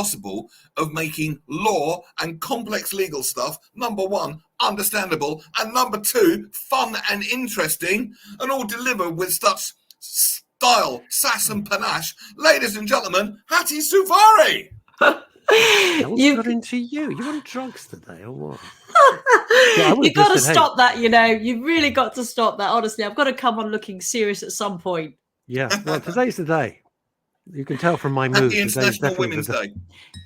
possible of making law and complex legal stuff, number one, understandable, and number two, fun and interesting, and all delivered with such style, sass and panache. Ladies and gentlemen, Hatti Suvari! What's got into you? You on drugs today or what? You've got to stop that, You've really got to stop that. Honestly, I've got to come on looking serious at some point. Yeah, well, today's the day. You can tell from my mood. Happy International Women's Day.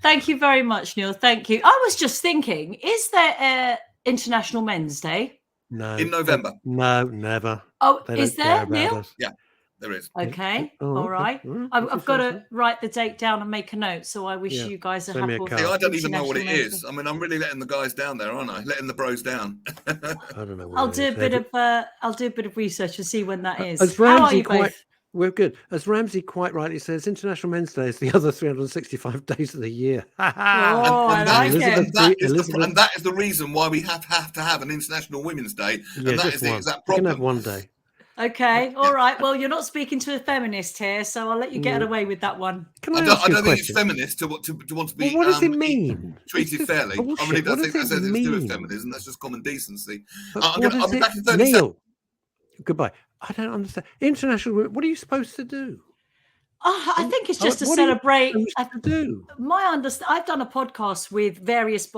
Thank you very much, Neil. Thank you. I was just thinking, is there International Men's Day? No. In November? No, never. Oh, is there, Neil? Us. Yeah, there is. Okay, all right. I've got to write the date down and make a note, so I wish you guys a happy... I don't even know what it is. I mean, I'm really letting the guys down there, aren't I? Letting the bros down. I don't know what I'll do a bit of research and see when that is. As Ramsey How are you both? We're good. As Ramsey quite rightly says, International Men's Day is the other 365 days of the year. And that is the reason why we have to have an International Women's Day. And that is the exact problem. You can have one day. Okay, all right. Well, you're not speaking to a feminist here, so I'll let you get away with that one. Can I don't think it's feminist to want to be. Well, what does it mean? Treated fairly. I really don't think that says it's to do with feminism. That's just common decency. I'll be back in 30 seconds. Goodbye. I don't understand. International. What are you supposed to do? I think it's just to celebrate. I've done a podcast with various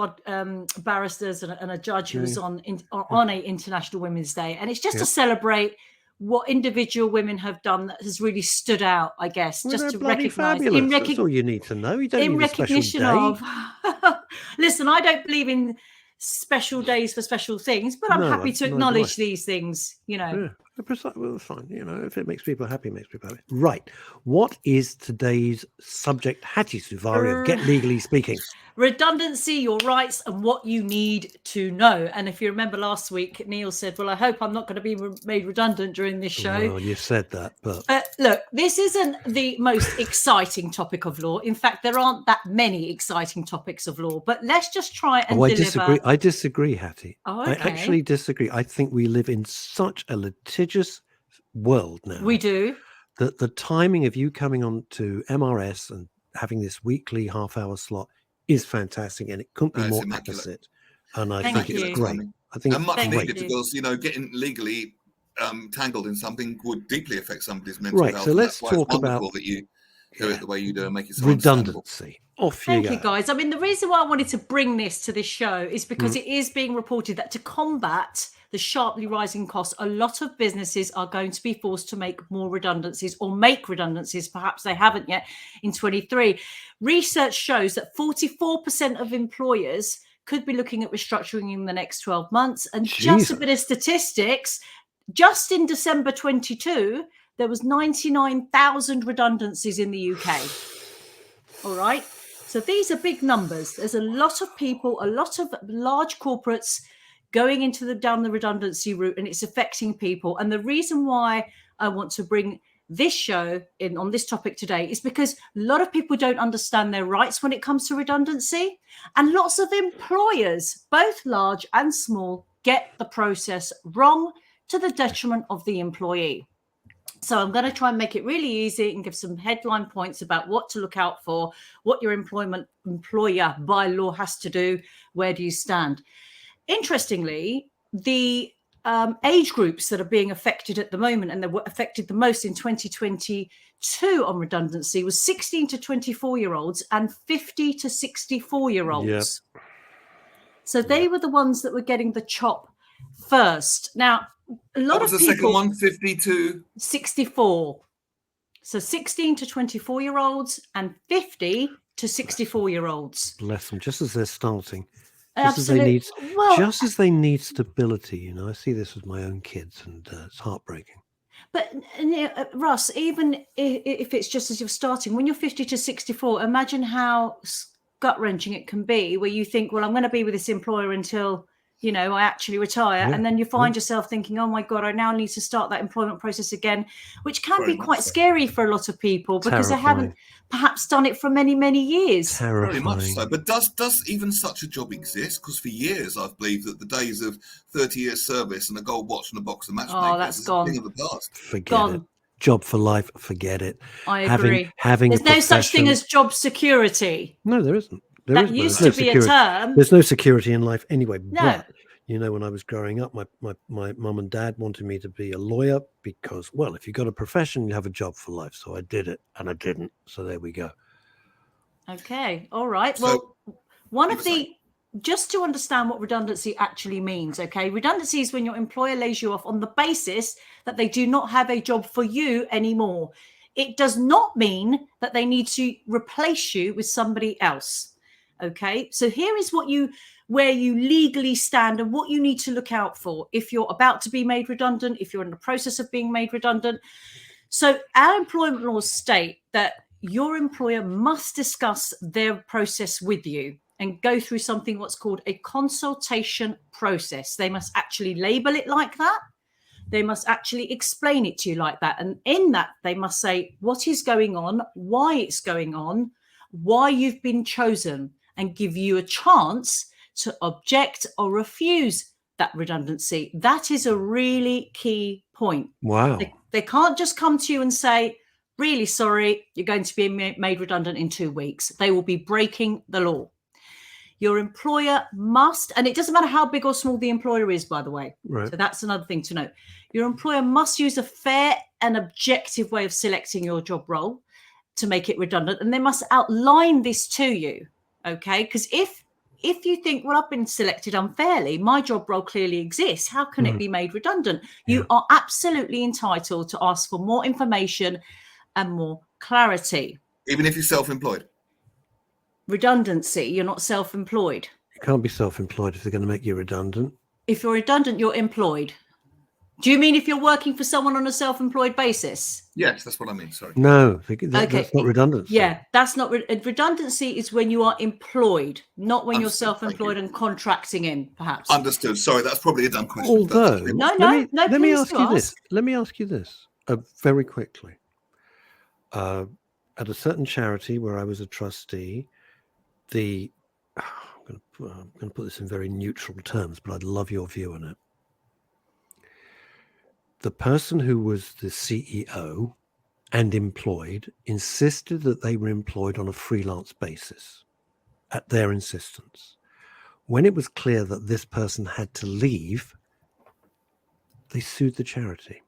barristers and a judge who was on a International Women's Day, and it's just to celebrate what individual women have done that has really stood out, I guess, just to recognise. That's all you need to know. You don't need a special day. Listen, I don't believe in special days for special things, but I'm happy to acknowledge these things, Yeah. Well, fine. If it makes people happy, it makes people happy. Right. What is today's subject, Hatti Suvari, of Get Legally Speaking? Redundancy, your rights, and what you need to know. And if you remember last week, Neil said, well, I hope I'm not going to be made redundant during this show. Well, you said that, but... look, this isn't the most exciting topic of law. In fact, there aren't that many exciting topics of law, but let's just try and deliver... I disagree, Hatti. Oh, okay. I actually disagree. I think we live in such a litigious world now. We do. That the timing of you coming on to MRS and having this weekly half-hour slot is fantastic, and it couldn't be more opposite. And I think it's great. I think it's much needed because getting legally tangled in something would deeply affect somebody's mental health. Right. So let's talk about that you do it the way you do and make it so redundancy. Thank you, guys. I mean, the reason why I wanted to bring this to this show is because it is being reported that to combat the sharply rising costs, a lot of businesses are going to be forced to make more redundancies or make redundancies. Perhaps they haven't yet in 23. Research shows that 44% of employers could be looking at restructuring in the next 12 months. And just a bit of statistics, just in December 22, there was 99,000 redundancies in the UK. All right. So these are big numbers. There's a lot of people, a lot of large corporates going down the redundancy route, and it's affecting people. And the reason why I want to bring this show in on this topic today is because a lot of people don't understand their rights when it comes to redundancy. And lots of employers, both large and small, get the process wrong to the detriment of the employee. So I'm going to try and make it really easy and give some headline points about what to look out for, what your employer by law has to do, where do you stand. Interestingly, the age groups that are being affected at the moment and that were affected the most in 2022 on redundancy was 16 to 24-year-olds and 50 to 64-year-olds. Yep. So they were the ones that were getting the chop first. Now, a lot of people... What was the second one? 50 to... 64. So 16 to 24-year-olds and 50 to 64-year-olds. Bless them, just as they're starting. Just as they need stability, I see this with my own kids, and it's heartbreaking. But Russ, even if it's just as you're starting, when you're 50 to 64, imagine how gut-wrenching it can be, where you think, well, I'm going to be with this employer until I actually retire, and then you find yourself thinking, oh my God, I now need to start that employment process again, which can be quite scary for a lot of people because they haven't perhaps done it for many, many years. Very much so. But does even such a job exist? Because for years I've believed that the days of 30 years service and a gold watch and a box of matchmakers that's gone. Is a thing of the past. Forget it. job for life, forget it. I agree. Having There's no such thing as job security. No, there isn't. That used to be a term. There's no security in life anyway. No. But, when I was growing up, my mum and dad wanted me to be a lawyer because, well, if you got a profession, you have a job for life. So I did it, and I didn't. So there we go. Okay. All right. So, well, just to understand what redundancy actually means, okay? Redundancy is when your employer lays you off on the basis that they do not have a job for you anymore. It does not mean that they need to replace you with somebody else. Okay, so here is where you legally stand and what you need to look out for if you're about to be made redundant, if you're in the process of being made redundant. So our employment laws state that your employer must discuss their process with you and go through something what's called a consultation process. They must actually label it like that. They must actually explain it to you like that. And in that, they must say what is going on, why it's going on, why you've been chosen, and give you a chance to object or refuse that redundancy. That is a really key point. Wow. They can't just come to you and say, really sorry, you're going to be made redundant in 2 weeks. They will be breaking the law. Your employer must, and it doesn't matter how big or small the employer is, by the way. Right. So that's another thing to note. Your employer must use a fair and objective way of selecting your job role to make it redundant. And they must outline this to you. Okay. Because if you think, well, I've been selected unfairly, my job role clearly exists, how can it be made redundant? You are absolutely entitled to ask for more information and more clarity. Even if you're self-employed? Redundancy, you're not self-employed. You can't be self-employed if they're going to make you redundant. If you're redundant, you're employed. Do you mean if you're working for someone on a self-employed basis? Yes, that's what I mean. Sorry. No, that's not redundancy. Yeah, that's not redundancy. Is when you are employed, not when you're self-employed and contracting in, perhaps. Understood. Sorry, that's probably a dumb question. Although, let me ask you this. Let me ask you this very quickly. At a certain charity where I was a trustee, I'm going to put this in very neutral terms, but I'd love your view on it. The person who was the CEO and employed insisted that they were employed on a freelance basis at their insistence. When it was clear that this person had to leave, they sued the charity.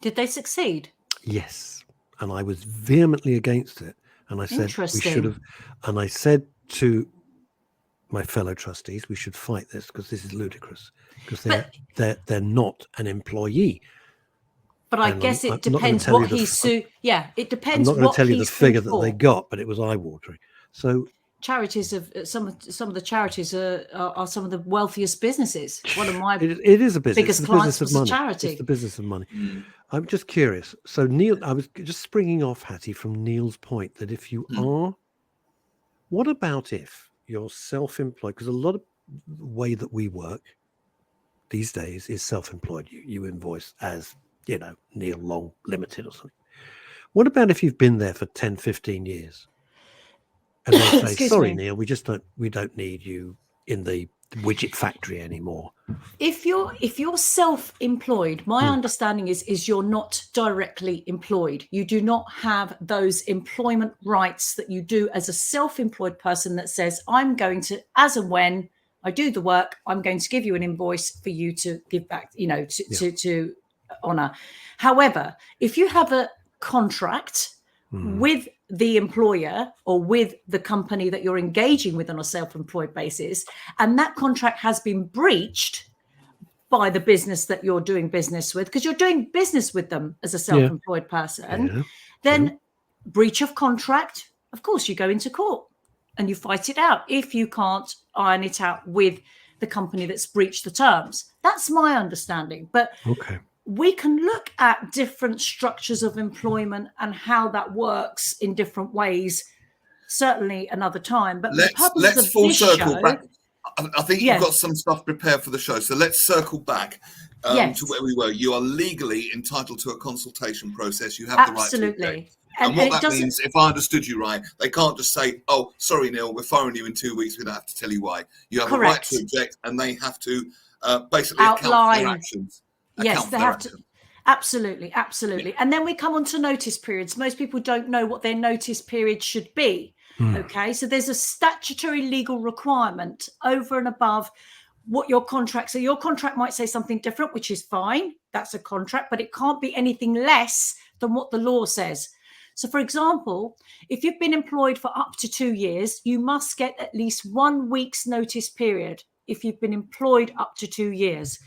Did they succeed? Yes. And I was vehemently against it. And I said we should have, and I said to my fellow trustees, we should fight this because this is ludicrous, because they're not an employee. But I guess it depends what he sued. Yeah, it depends. I'm not going to tell you the figure that they got, but it was eye-watering. So charities of some of the charities are some of the wealthiest businesses. One of my it is a business. biggest clients was a charity. It's the business of money. I'm just curious. So Neil, I was just springing off, Hattie, from Neil's point that if you are, what about if you're self-employed? Because a lot of the way that we work these days is self-employed. You invoice as, Neil Long Limited or something. What about if you've been there for 10, 15 years? And they say, sorry, Neil, we don't need you in the widget factory anymore. If you're self-employed, my understanding is you're not directly employed. You do not have those employment rights that you do as a self-employed person that says, I'm going to, as and when I do the work, I'm going to give you an invoice for you to give back, to honor. However, if you have a contract with the employer or with the company that you're engaging with on a self-employed basis, and that contract has been breached by the business that you're doing business with, because you're doing business with them as a self-employed person, then breach of contract, of course, you go into court and you fight it out if you can't iron it out with the company that's breached the terms. That's my understanding. But we can look at different structures of employment and how that works in different ways, certainly another time. But let's full circle back. I think you've got some stuff prepared for the show. So let's circle back to where we were. You are legally entitled to a consultation process. You have the right to object. And what that means, if I understood you right, they can't just say, oh, sorry, Neil, we're firing you in 2 weeks. We don't have to tell you why. You have the right to object, and they have to basically account for their actions. Yes, they have to Absolutely. And then we come on to notice periods. Most people don't know what their notice period should be. Okay, so there's a statutory legal requirement over and above what your contract. So your contract might say something different, which is fine. That's a contract, but it can't be anything less than what the law says. So, for example, if you've been employed for up to 2 years, you must get at least 1 week's notice period if you've been employed up to 2 years,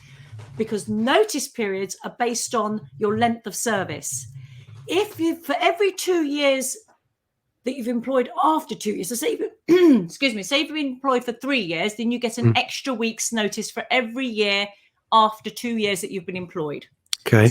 because notice periods are based on your length of service. If you, for every 2 years that you've employed after 2 years, so say, excuse me, say you've been employed for 3 years, then you get an extra week's notice for every year after 2 years that you've been employed. Okay.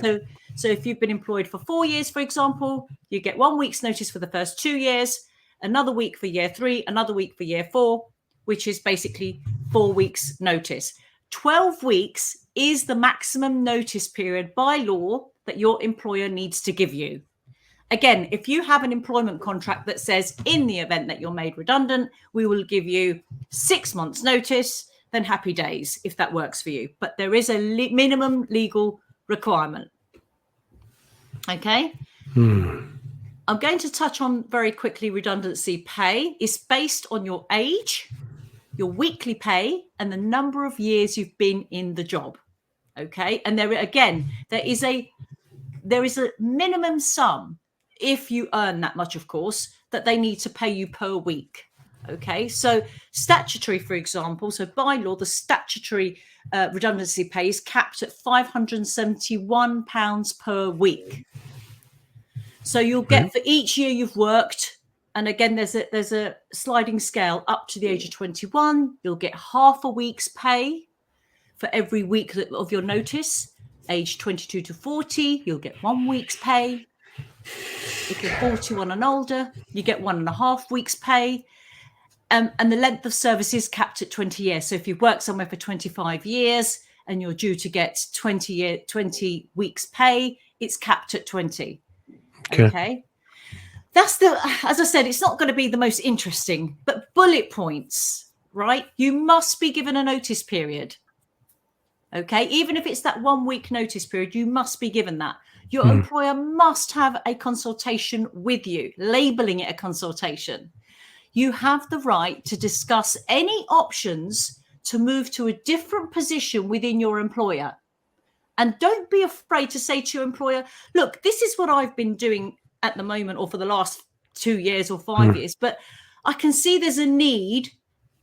So if you've been employed for 4 years, for example, you get 1 week's notice for the first 2 years, another week for year 3, another week for year 4, which is basically 4 weeks notice. 12 weeks is the maximum notice period by law that your employer needs to give you. Again, if you have an employment contract that says in the event that you're made redundant, we will give you 6 months notice, then happy days if that works for you. But there is a minimum legal requirement. Okay. I'm going to touch on very quickly redundancy pay. It's based on your age, your weekly pay, and the number of years you've been in the job. Okay. And there is a minimum sum, if you earn that much, of course, that they need to pay you per week. Okay, so statutory, for example, so by law, the statutory redundancy pay is capped at £571 per week. So you'll get for each year you've worked, and again, there's a sliding scale up to the age of 21. You'll get half a week's pay for every week of your notice. Age 22 to 40, you'll get 1 week's pay. If you're 41 and older, you get 1.5 weeks pay. And the length of service is capped at 20 years. So if you've worked somewhere for 25 years and you're due to get 20 weeks pay, it's capped at 20. Okay. That's as I said, it's not going to be the most interesting, but bullet points, right? You must be given a notice period. Okay. Even if it's that 1 week notice period, you must be given that. Your employer must have a consultation with you, labeling it a consultation. You have the right to discuss any options to move to a different position within your employer. And don't be afraid to say to your employer, look, this is what I've been doing at the moment or for the last 2 years or 5 years, but I can see there's a need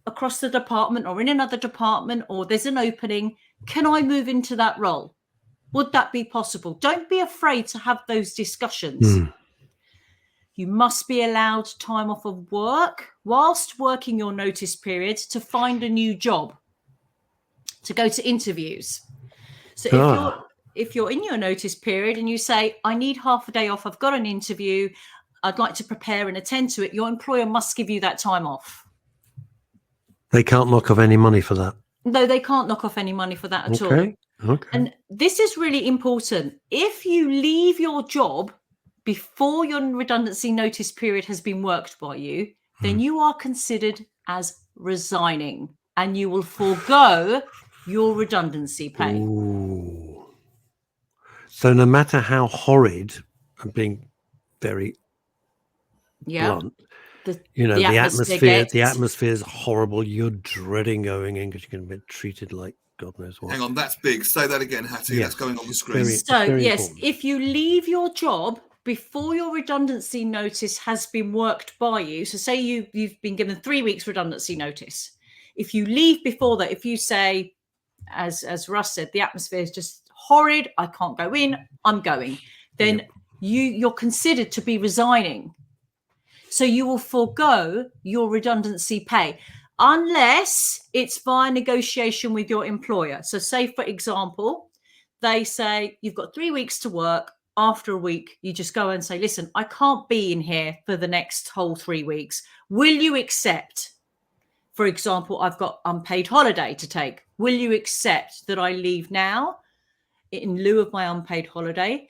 across the department or in another department, or there's an opening. Can I move into that role? Would that be possible? Don't be afraid to have those discussions. You must be allowed time off of work whilst working your notice period to find a new job, to go to interviews. So if you're in your notice period and you say, I need half a day off, I've got an interview, I'd like to prepare and attend to it, your employer must give you that time off. They can't knock off any money for that. No, they can't knock off any money for that at all. Okay. And this is really important. If you leave your job before your redundancy notice period has been worked by you, then you are considered as resigning and you will forego your redundancy pay. Ooh. So no matter how horrid, I'm being very blunt, the atmosphere is horrible. You're dreading going in because you're going to be treated like God knows what. Hang on, that's big. Say that again, Hattie. Yes. That's going on the screen. Very important. If you leave your job before your redundancy notice has been worked by you, so say you've been given 3 weeks redundancy notice. If you leave before that, if you say, as Russ said, the atmosphere is just horrid, I can't go in, I'm going, then you're considered to be resigning. So you will forego your redundancy pay unless it's via negotiation with your employer. So say, for example, they say you've got 3 weeks to work. After a week, you just go and say, listen, I can't be in here for the next whole 3 weeks. Will you accept, for example, I've got unpaid holiday to take. Will you accept that I leave now in lieu of my unpaid holiday?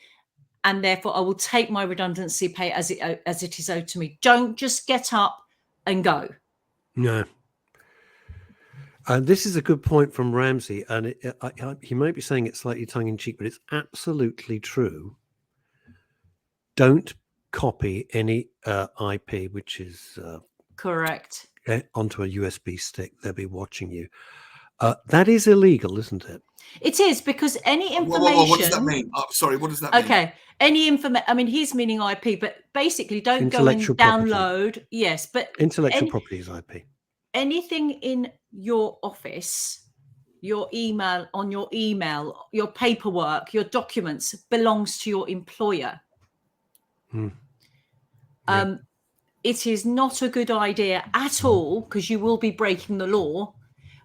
And therefore, I will take my redundancy pay as it is owed to me. Don't just get up and go. No. And this is a good point from Ramsey, and he might be saying it slightly tongue-in-cheek, but it's absolutely true. Don't copy any IP, which is Correct. onto a USB stick. They'll be watching you. That is illegal, isn't it? It is, because any information. Whoa, what does that mean? Sorry, what does that mean? Okay, any information. I mean, he's meaning IP, but basically, don't go and Intellectual property. download. Yes, but Intellectual property is IP. Anything in your office, your email, your paperwork, your documents belongs to your employer. It is not a good idea at all, because you will be breaking the law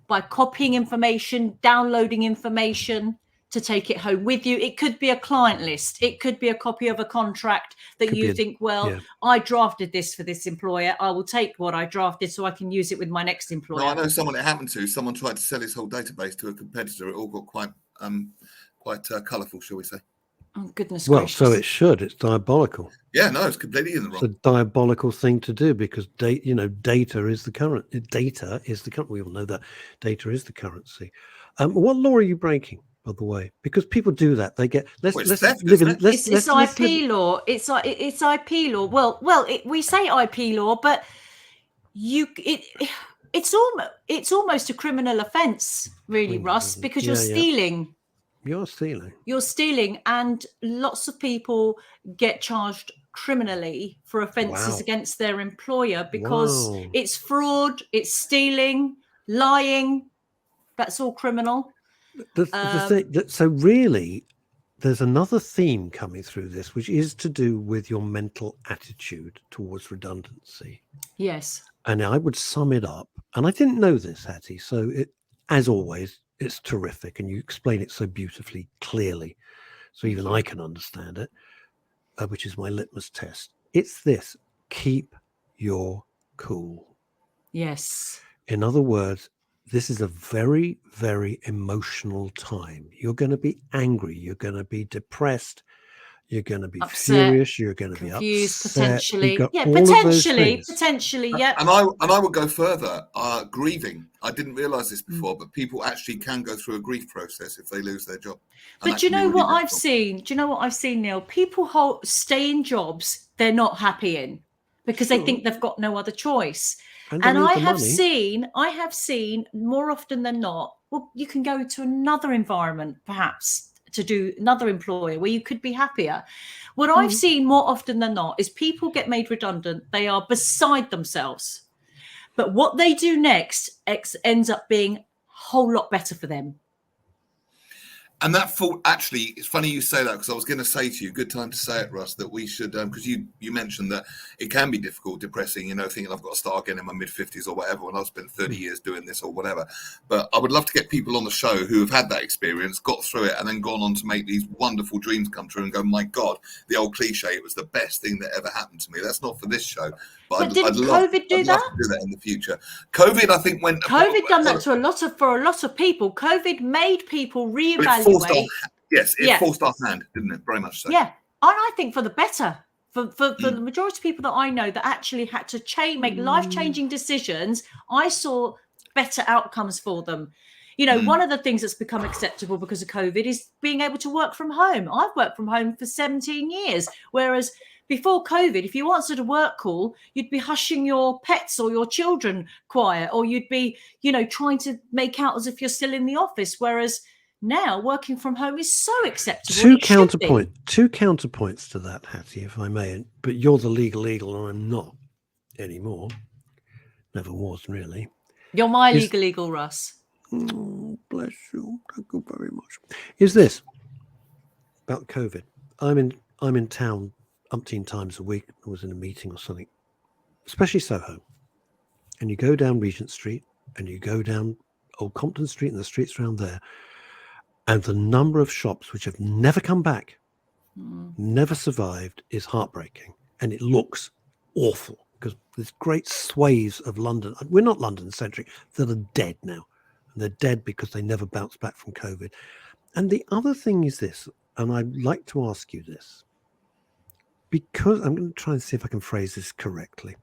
by copying information, downloading information to take it home with you. It could be a client list. It could be a copy of a contract that you think, I drafted this for this employer. I will take what I drafted so I can use it with my next employer. No, I know someone it happened to. Someone tried to sell his whole database to a competitor. It all got quite colourful, shall we say. Oh, goodness gracious. Well, so it should. It's diabolical. Yeah, no, it's completely in the wrong. It's a diabolical thing to do, because data is the current. Data is the current. We all know that data is the currency. What law are you breaking, by the way? Because people do that. They get it's IP law. It's IP law. Well, we say IP law, but it's almost a criminal offence, really, Russ, because you're stealing. You're stealing, and lots of people get charged criminally for offences against their employer, because it's fraud, it's stealing, lying. That's all criminal. So really, there's another theme coming through this, which is to do with your mental attitude towards redundancy. Yes. And I would sum it up, and I didn't know this, Hattie, so as always, it's terrific, and you explain it so beautifully, clearly, so even I can understand it, which is my litmus test. It's this: keep your cool. Yes. In other words, this is a very, very emotional time. You're going to be angry. You're going to be depressed. You're going to be furious. You're going to be upset. Potentially. Potentially. Yeah. And I would go further. Grieving. I didn't realise this before, but people actually can go through a grief process if they lose their job. But do you know what I've seen? Do you know what I've seen, Neil? People stay in jobs they're not happy in, because they think they've got no other choice. And I have seen more often than not, well, you can go to another environment, perhaps, to do another employer where you could be happier. What I've seen more often than not is people get made redundant. They are beside themselves. But what they do next ends up being a whole lot better for them. And that thought, actually, it's funny you say that, because I was going to say to you, good time to say it, Russ, that we should, because you mentioned that it can be difficult, depressing, thinking I've got to start again in my mid-50s or whatever, when I've spent 30 years doing this or whatever. But I would love to get people on the show who have had that experience, got through it, and then gone on to make these wonderful dreams come true and go, my God, the old cliche, it was the best thing that ever happened to me. That's not for this show. But didn't COVID do that? I'd love to do that in the future. COVID, I think, COVID done that for a lot of people. COVID made people reevaluate. It forced our hand, didn't it? Very much so. Yeah, and I think for the better. For the majority of people that I know that actually had to make life-changing decisions, I saw better outcomes for them. One of the things that's become acceptable because of COVID is being able to work from home. I've worked from home for 17 years, whereas before COVID, if you answered a work call, you'd be hushing your pets or your children quiet, or you'd be, trying to make out as if you're still in the office. Whereas now working from home is so acceptable. Two counterpoints to that, Hattie, if I may. But you're the legal eagle, and I'm not anymore. Never was, really. You're my legal eagle, Russ. Oh, bless you. Thank you very much. Is this about COVID? I'm in town umpteen times a week. I was in a meeting or something, especially Soho. And you go down Regent Street, and you go down Old Compton Street and the streets around there, and the number of shops which have never come back, never survived, is heartbreaking. And it looks awful, because there's great swathes of London. We're not London-centric. That are dead now. And they're dead because they never bounced back from COVID. And the other thing is this, and I'd like to ask you this, because I'm going to try and see if I can phrase this correctly.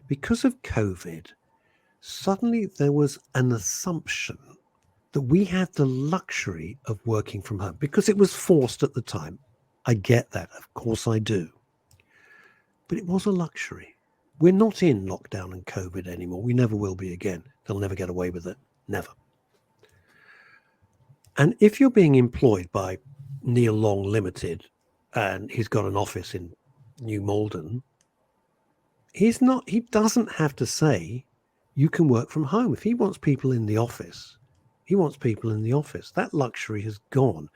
Because of COVID, suddenly there was an assumption that we had the luxury of working from home because it was forced at the time. I get that. Of course I do. But it was a luxury. We're not in lockdown and COVID anymore. We never will be again. They'll never get away with it. Never. And if you're being employed by Neil Long Limited and he's got an office in New Malden, he doesn't have to say you can work from home. If he wants people in the office, he wants people in the office. That luxury has gone.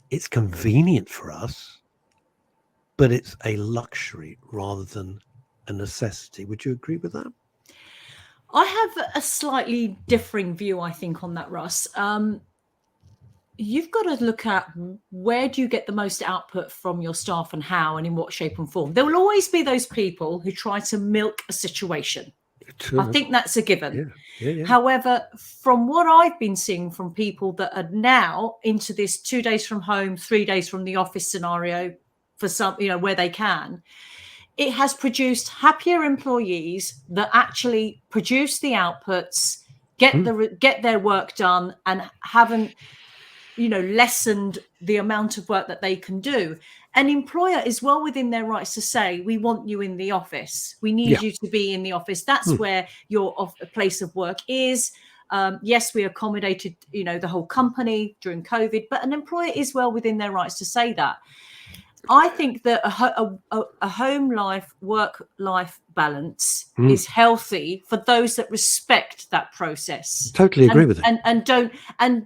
It's convenient for us, but it's a luxury rather than a necessity. Would you agree with that? I have a slightly differing view, I think, on that, Russ. You've got to look at where do you get the most output from your staff and how and in what shape and form. There will always be those people who try to milk a situation. True. I think that's a given. Yeah. However, from what I've been seeing from people that are now into this 2 days from home, 3 days from the office scenario for some, where they can, it has produced happier employees that actually produce the outputs, get their work done, and haven't lessened the amount of work that they can do. An employer is well within their rights to say, we want you in the office. We need you to be in the office. That's where your place of work is. Yes, we accommodated, the whole company during COVID, but an employer is well within their rights to say that. I think that a home life, work life balance is healthy for those that respect that process. Totally agree with it. And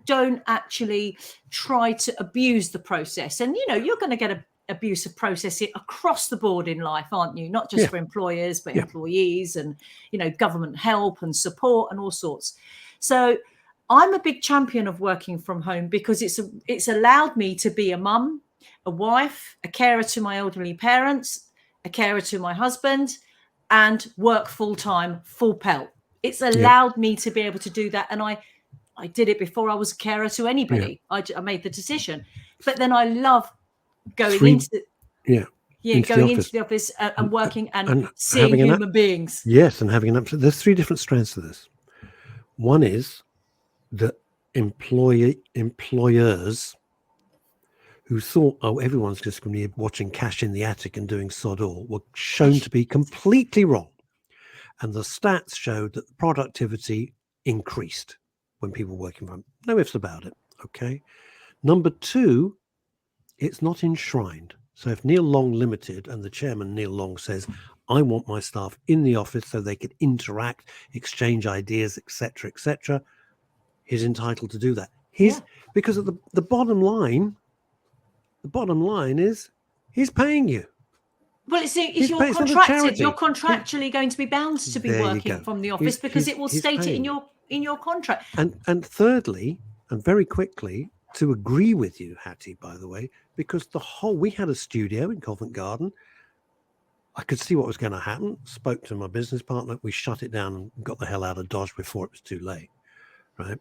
don't actually try to abuse the process. And you're going to get an abusive process across the board in life, aren't you? Not just for employers, but employees and government help and support and all sorts. So I'm a big champion of working from home because it's allowed me to be a mum, a wife, a carer to my elderly parents, a carer to my husband, and work full-time, full pelt. It's allowed me to be able to do that. And I did it before I was a carer to anybody. I made the decision. But then I love going into the office and working and seeing human beings. Yes, and having there's three different strands to this. One is that employers who thought, everyone's just going to be watching Cash in the Attic and doing sod all, were shown to be completely wrong. And the stats showed that the productivity increased when people were working from home. No ifs about it, okay? Number two, it's not enshrined. So if Neil Long Limited and the chairman, Neil Long, says, I want my staff in the office so they can interact, exchange ideas, etc., he's entitled to do that. Because of the bottom line, is he's paying you. Well, you're contracted. You're contractually going to be bound to be working from the office because it will state it in your contract. And thirdly, and very quickly, to agree with you, Hatti, by the way, because we had a studio in Covent Garden. I could see what was going to happen. Spoke to my business partner. We shut it down and got the hell out of Dodge before it was too late. Right?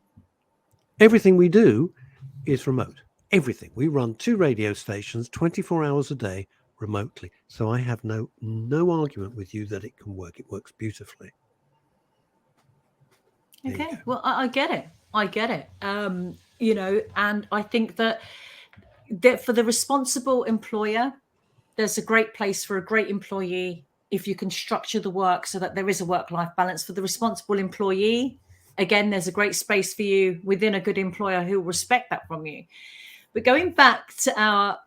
Everything we do is remote. Everything. We run 2 radio stations 24 hours a day remotely. So I have no argument with you that it can work. It works beautifully. Okay. Well, I get it. And I think that for the responsible employer, there's a great place for a great employee if you can structure the work so that there is a work-life balance. For the responsible employee, again, there's a great space for you within a good employer who will respect that from you. But going back to our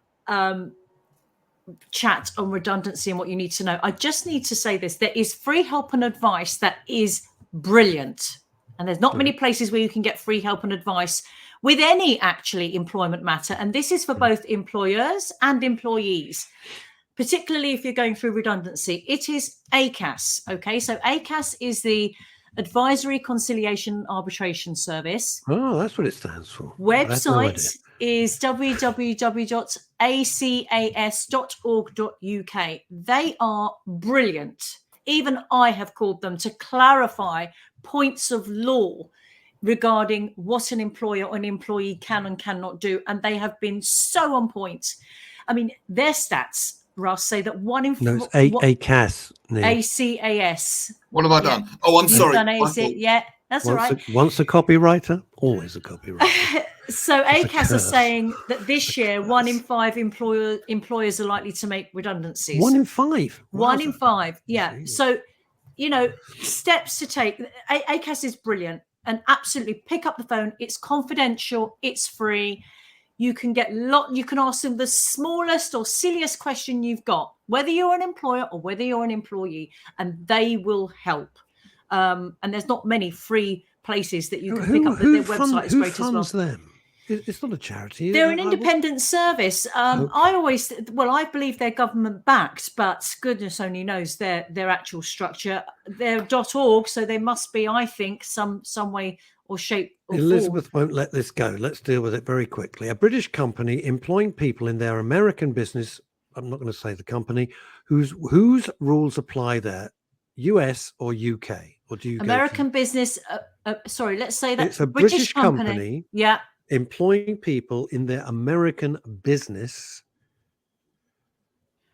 chat on redundancy and what you need to know, I just need to say this. There is free help and advice that is brilliant. And there's not many places where you can get free help and advice with any actually employment matter. And this is for both employers and employees, particularly if you're going through redundancy. It is ACAS. Okay, so ACAS is the Advisory Conciliation Arbitration Service. Oh, that's what it stands for. Website is www.acas.org.uk. They are brilliant. Even I have called them to clarify points of law regarding what an employer or an employee can and cannot do. And they have been so on point. I mean, their stats Russ, say that one in No, it's ACAS. ACAS. What have I done? Oh, I'm You've sorry. done AC, yeah, that's all right. Once a copywriter, always a copywriter. So ACAS are curse. saying that this year, 1 in 5 employers are likely to make redundancies. 1 in 5. 1 in 5, yeah. Jeez. So, steps to take. ACAS is brilliant, and absolutely pick up the phone. It's confidential. It's free. You can you can ask them the smallest or silliest question you've got, whether you're an employer or whether you're an employee, and they will help. And there's not many free places that you can pick up. Their website is great as well. Who funds them? It's not a charity. They're an independent service. I believe they're government backed, but goodness only knows their actual structure. They're .org, so there must be, I think, some way or shape or Elizabeth form. won't let this go. Let's deal with it very quickly. A British company employing people in their American business, I'm not going to say the company, whose rules apply there, US or UK? Or do you American business, let's say that it's a British company. Yeah. Employing people in their American business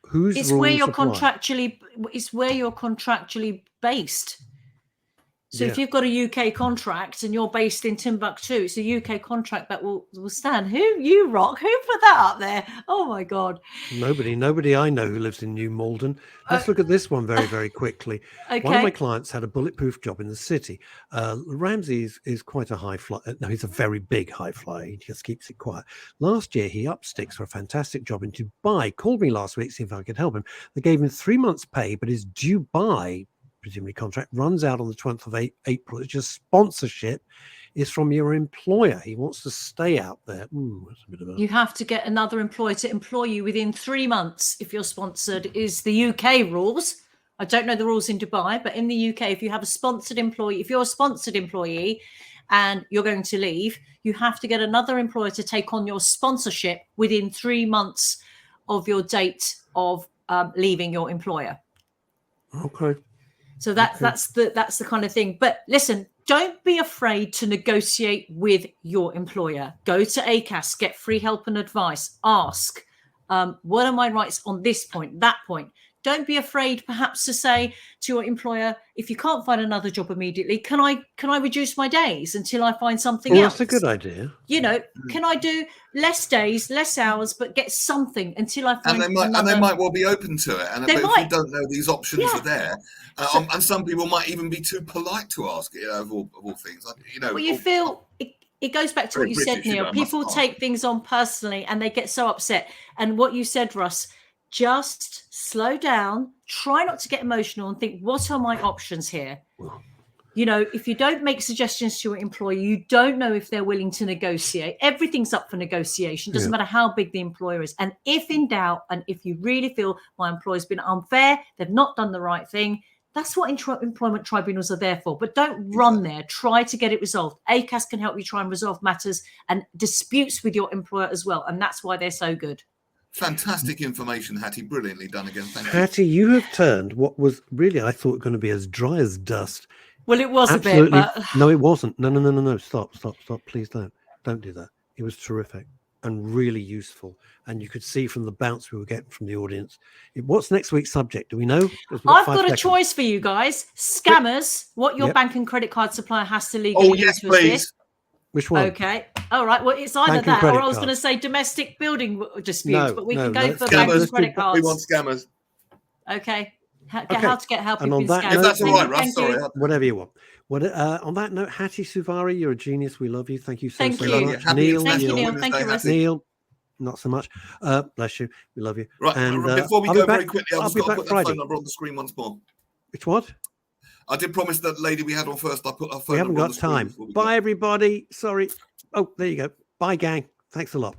whose it's rules where you're apply. It's where you're contractually based. So Yeah. if you've got a UK contract and you're based in Timbuktu, it's a UK contract that will stand. Who you rock? Who put that up there? Oh my God. Nobody I know who lives in New Malden. Let's look at this one very, very quickly. Okay. One of my clients had a bulletproof job in the city. Ramsey is quite a high flyer. No, he's a very big high flyer. He just keeps it quiet. Last year, he upped sticks for a fantastic job in Dubai. Called me last week to see if I could help him. They gave him 3 months' pay, but his Dubai presumably contract runs out on the 12th of April. It's just sponsorship is from your employer. He wants to stay out there. That's a bit of a... You have to get another employer to employ you within 3 months if you're sponsored, is the UK rules. I don't know the rules in Dubai, but in the UK, if you have a sponsored employee, if you're a sponsored employee and you're going to leave, you have to get another employer to take on your sponsorship within 3 months of your date of leaving your employer. Okay. So that's the kind of thing. But listen, don't be afraid to negotiate with your employer. Go to ACAS, get free help and advice. Ask, what are my rights on this point, that point? Don't be afraid, perhaps, to say to your employer, if you can't find another job immediately, can I reduce my days until I find something else? That's a good idea. Can I do less days, less hours, but get something until I find and they might well be open to it. And if you don't know, these options are there. And some people might even be too polite to ask it, of all things. Well, you feel it goes back to what you said, Neil. People take things on personally and they get so upset. And what you said, Russ, just slow down, try not to get emotional and think, what are my options here? If you don't make suggestions to your employer, you don't know if they're willing to negotiate. Everything's up for negotiation. Doesn't matter how big the employer is. And if in doubt, and if you really feel my employer's been unfair, they've not done the right thing, that's what employment tribunals are there for. But don't run there. Try to get it resolved. ACAS can help you try and resolve matters and disputes with your employer as well. And that's why they're so good. Fantastic information, Hatti. Brilliantly done again. Thank you. Hattie, you have turned what was really, I thought, going to be as dry as dust. Well, it was Absolutely. a bit, but... No, it wasn't. No. Stop. Please don't do that. It was terrific and really useful. And you could see from the bounce we were getting from the audience. What's next week's subject? Do we know? I've got a choice for you guys. Scammers, what your bank and credit card supplier has to legally use to assist. Which one? Okay. All right. Well, it's either that or I was going to say domestic building disputes, but we can go for bank and credit cards. We want scammers. Okay. How to get help and if on you've that been note, scammed. That's all right, Russ. Sorry. Whatever you want. On that note, Hatti Suvari, you're a genius. We love you. Thank you so Thank you. much. Neil, Thank you, Neil. Thank you, Russ. Neil, not so much. Bless you. We love you. Right. And before we go very quickly, I've just got to put that phone number on the screen once more. Which what? I did promise that lady we had on first. I put her phone We haven't number on got the screen. time. Bye, everybody. Sorry. Oh, there you go. Bye, gang. Thanks a lot.